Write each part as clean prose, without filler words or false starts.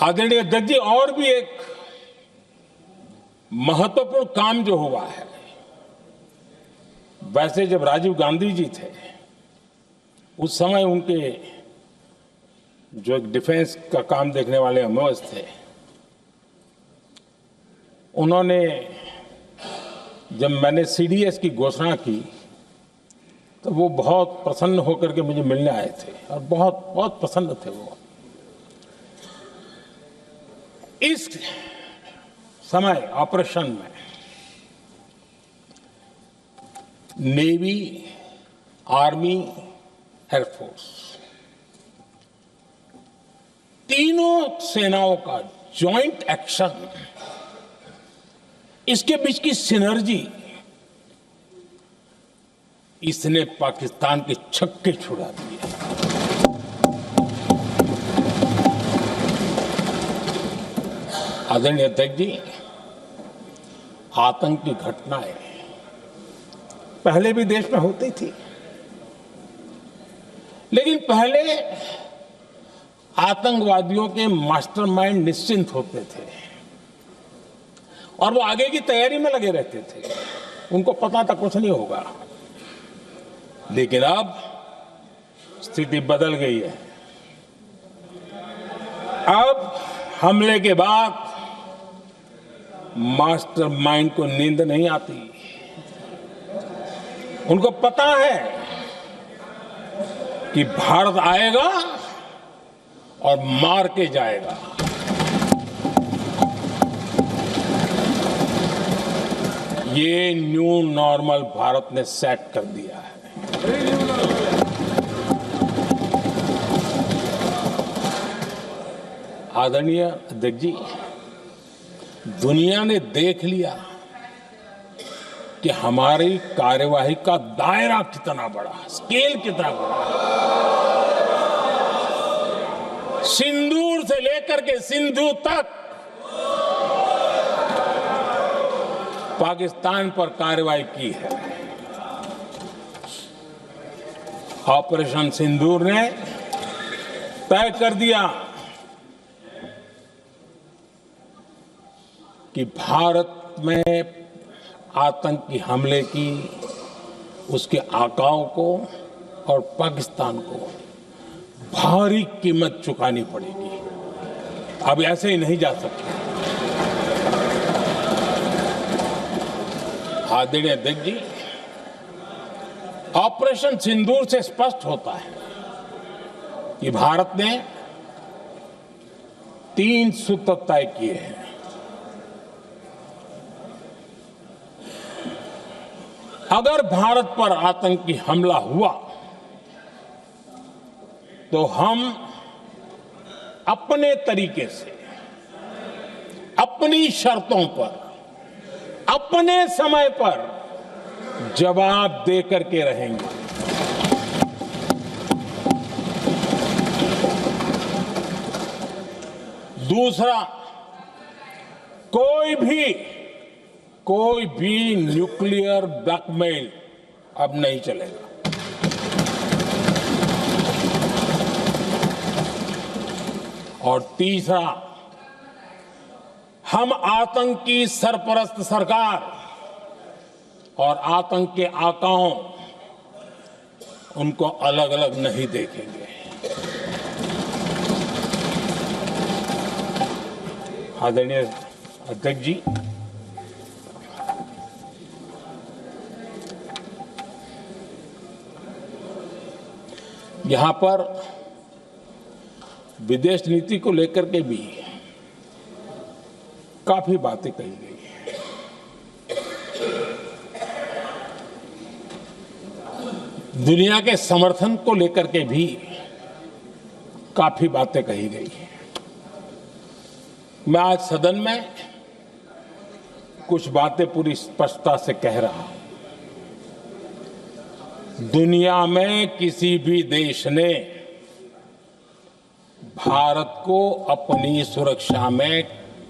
आदरणीय अध्यक्ष जी, और भी एक महत्वपूर्ण काम जो हुआ है, वैसे जब राजीव गांधी जी थे उस समय उनके जो एक डिफेंस का काम देखने वाले अमोस थे, उन्होंने जब मैंने सीडीएस की घोषणा की तो वो बहुत प्रसन्न होकर के मुझे मिलने आए थे और बहुत बहुत प्रसन्न थे वो। इस समय ऑपरेशन में नेवी, आर्मी, एयरफोर्स, तीनों सेनाओं का जॉइंट एक्शन, इसके बीच की सिनर्जी, इसने पाकिस्तान के छक्के छुड़ा दिए। आदरणीय अध्यक्ष जी, आतंक की घटनाएं पहले भी देश में होती थी, लेकिन पहले आतंकवादियों के मास्टरमाइंड निश्चिंत होते थे और वो आगे की तैयारी में लगे रहते थे, उनको पता था कुछ नहीं होगा। लेकिन अब स्थिति बदल गई है। अब हमले के बाद मास्टरमाइंड को नींद नहीं आती। उनको पता है कि भारत आएगा और मार के जाएगा। ये न्यू नॉर्मल भारत ने सेट कर दिया है। आदरणीय अध्यक्ष जी, दुनिया ने देख लिया कि हमारी कार्यवाही का दायरा कितना बड़ा, स्केल कितना बड़ा। सिंदूर से लेकर के सिंधु तक पाकिस्तान पर कार्रवाई की है। ऑपरेशन सिंदूर ने तय कर दिया कि भारत में आतंकी हमले की, उसके आकाओं को और पाकिस्तान को भारी कीमत चुकानी पड़ेगी। अब ऐसे ही नहीं जा सकते। आदरणीय अध्यक्ष जी, ऑपरेशन सिंदूर से स्पष्ट होता है कि भारत ने 3 सूत्र तय किए हैं। अगर भारत पर आतंकी हमला हुआ तो हम अपने तरीके से, अपनी शर्तों पर, अपने समय पर जवाब दे करके रहेंगे। दूसरा, कोई भी न्यूक्लियर ब्लैकमेल अब नहीं चलेगा। और तीसरा, हम आतंक की सरपरस्त सरकार और आतंक के आकाओं, उनको अलग अलग नहीं देखेंगे। आदरणीय अध्यक्ष जी, यहां पर विदेश नीति को लेकर के भी काफी बातें कही गई हैं। दुनिया के समर्थन को लेकर के भी काफी बातें कही गई हैं। मैं आज सदन में कुछ बातें पूरी स्पष्टता से कह रहा हूं। दुनिया में किसी भी देश ने भारत को अपनी सुरक्षा में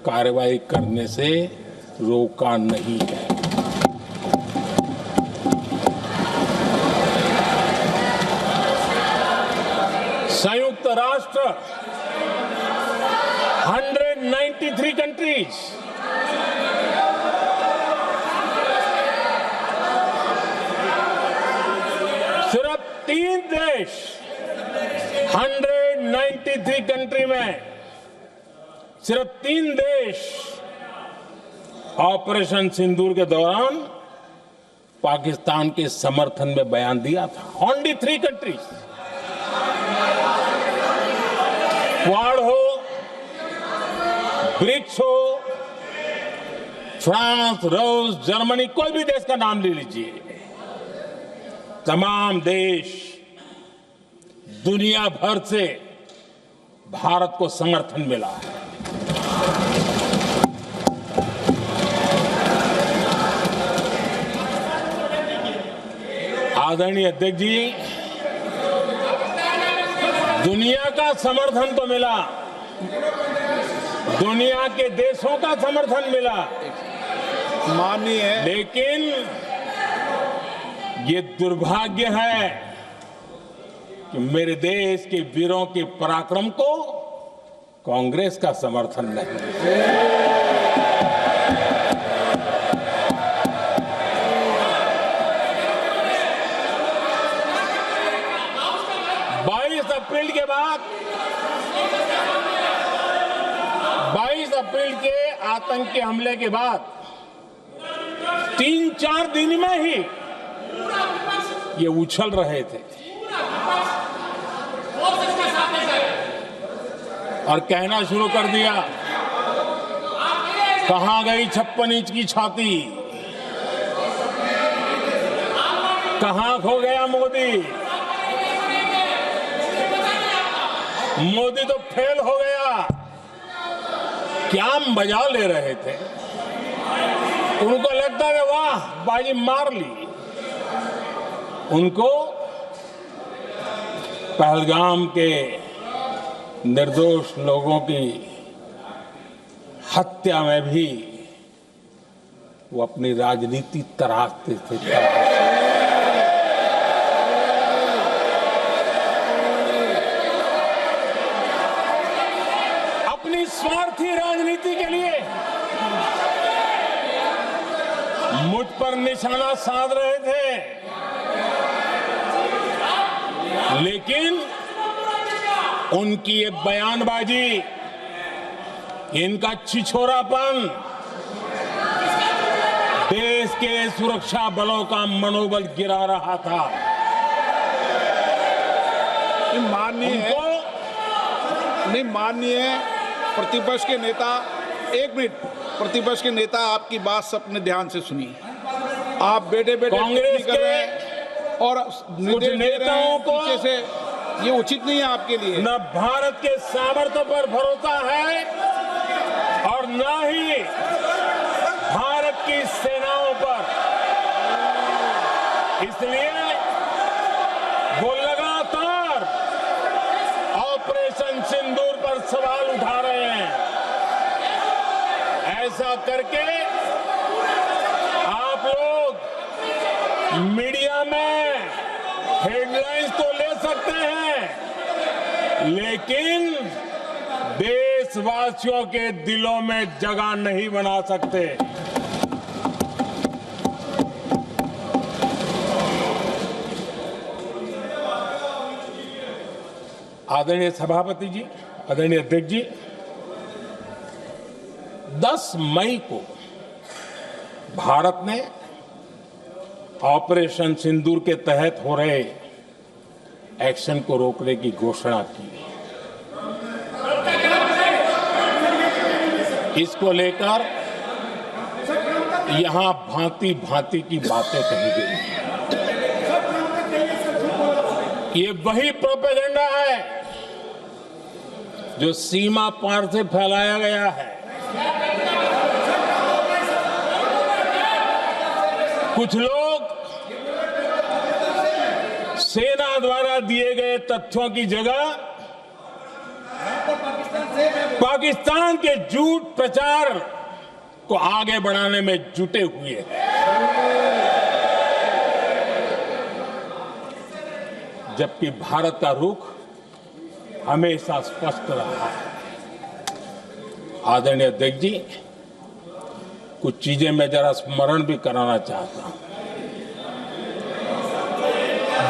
कार्रवाई करने से रोका नहीं है। संयुक्त राष्ट्र 193 countries. सिर्फ 3 देश 193 कंट्री में सिर्फ 3 देश ऑपरेशन सिंदूर के दौरान पाकिस्तान के समर्थन में बयान दिया था. Only 3 countries. क्वाड हो, ब्रिक्स हो, फ्रांस, रूस, जर्मनी, कोई भी देश का नाम ले लीजिए. तमाम देश दुनिया भर से भारत को समर्थन मिला है. आदरणीय अध्यक्ष जी, दुनिया का समर्थन तो मिला, दुनिया के देशों का समर्थन मिला, माननीय है, लेकिन ये दुर्भाग्य है कि मेरे देश के वीरों के पराक्रम को कांग्रेस का समर्थन नहीं. 22 अप्रैल के आतंकी हमले के बाद 3-4 दिन में ही ये उछल रहे थे और कहना शुरू कर दिया, कहां गई 56 इंच की छाती, कहां खो गया मोदी, मोदी तो फेल हो गया. क्या मजा ले रहे थे. उनको लगता है वाह बाजी मार ली. उनको पहलगाम के निर्दोष लोगों की हत्या में भी वो अपनी राजनीति तराशते थे. अपनी स्वार्थी राजनीति के लिए मुझ पर निशाना साध रहे थे, लेकिन उनकी ये बयानबाजी, इनका छिछोरापन देश के सुरक्षा बलों का मनोबल गिरा रहा था. माननीय प्रतिपक्ष के नेता, एक मिनट, प्रतिपक्ष के नेता आपकी बात सबने ध्यान से सुनी. आप बेटे कांग्रेस कर रहे हैं और कुछ नेताओं को पीछे से, ये उचित नहीं है आपके लिए. न भारत के सामर्थ्य पर भरोसा है और न ही भारत की सेनाओं पर. इसलिए वो लगातार ऑपरेशन सिंदूर पर सवाल उठा रहे हैं. ऐसा करके आप लोग मीडिया में हेडलाइंस तो ले सकते हैं, लेकिन देशवासियों के दिलों में जगह नहीं बना सकते. आदरणीय सभापति जी, आदरणीय अध्यक्ष जी, 10 मई को भारत ने ऑपरेशन सिंदूर के तहत हो रहे एक्शन को रोकने की घोषणा की. इसको लेकर यहां भांति भांति की बातें कही गई. ये वही प्रोपेगेंडा है जो सीमा पार से फैलाया गया है. कुछ लोग सेना द्वारा दिए गए तथ्यों की जगह पाकिस्तान के झूठ प्रचार को आगे बढ़ाने में जुटे हुए हैं. जबकि भारत का रुख हमेशा स्पष्ट रहा है. आदरणीय अध्यक्ष जी, कुछ चीजें मैं जरा स्मरण भी कराना चाहता हूं।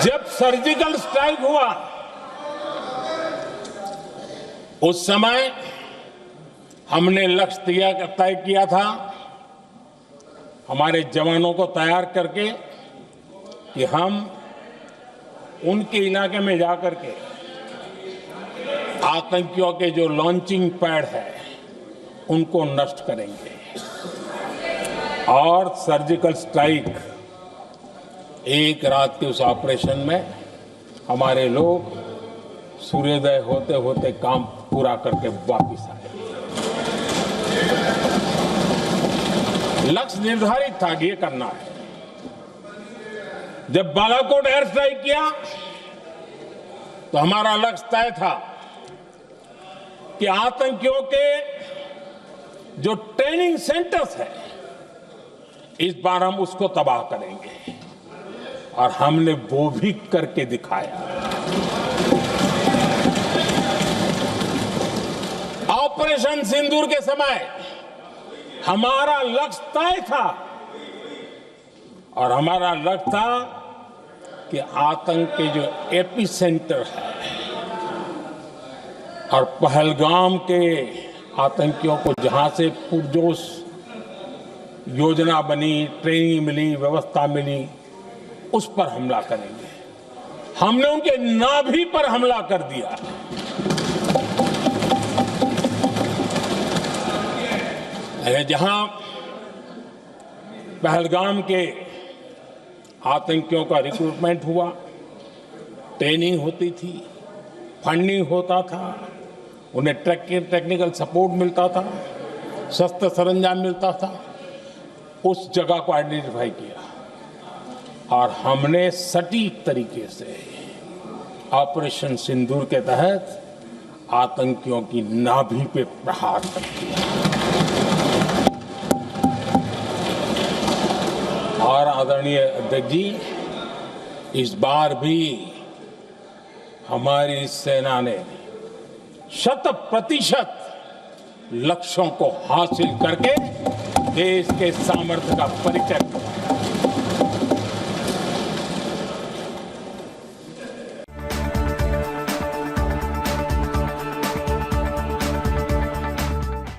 जब सर्जिकल स्ट्राइक हुआ उस समय हमने लक्ष्य तय किया था हमारे जवानों को तैयार करके कि हम उनके इलाके में जाकर के आतंकियों के जो लॉन्चिंग पैड है उनको नष्ट करेंगे। और सर्जिकल स्ट्राइक एक रात के उस ऑपरेशन में हमारे लोग सूर्योदय होते होते काम पूरा करके वापस आए। लक्ष्य निर्धारित था कि ये करना है। जब बालाकोट एयर स्ट्राइक किया तो हमारा लक्ष्य तय था कि आतंकियों के जो ट्रेनिंग सेंटर्स है इस बार हम उसको तबाह करेंगे, और हमने वो भी करके दिखाया। ऑपरेशन सिंदूर के समय हमारा लक्ष्य तय था, और हमारा लक्ष्य था कि आतंक के जो एपी सेंटर है और पहलगाम के आतंकियों को जहां से पुरजोश योजना बनी, ट्रेनिंग मिली, व्यवस्था मिली, उस पर हमला करेंगे। हमने उनके नाभि पर हमला कर दिया। जहां पहलगाम के आतंकियों का रिक्रूटमेंट हुआ, ट्रेनिंग होती थी, फंडिंग होता था, उन्हें टेक्निकल सपोर्ट मिलता था, शस्त्र सरंजाम मिलता था, उस जगह को आइडेंटिफाई किया और हमने सटीक तरीके से ऑपरेशन सिंदूर के तहत आतंकियों की नाभि पे प्रहार कर दिया। और आदरणीय अध्यक्ष जी, इस बार भी हमारी सेना ने 100% लक्ष्यों को हासिल करके देश के सामर्थ्य का परिचय कराया।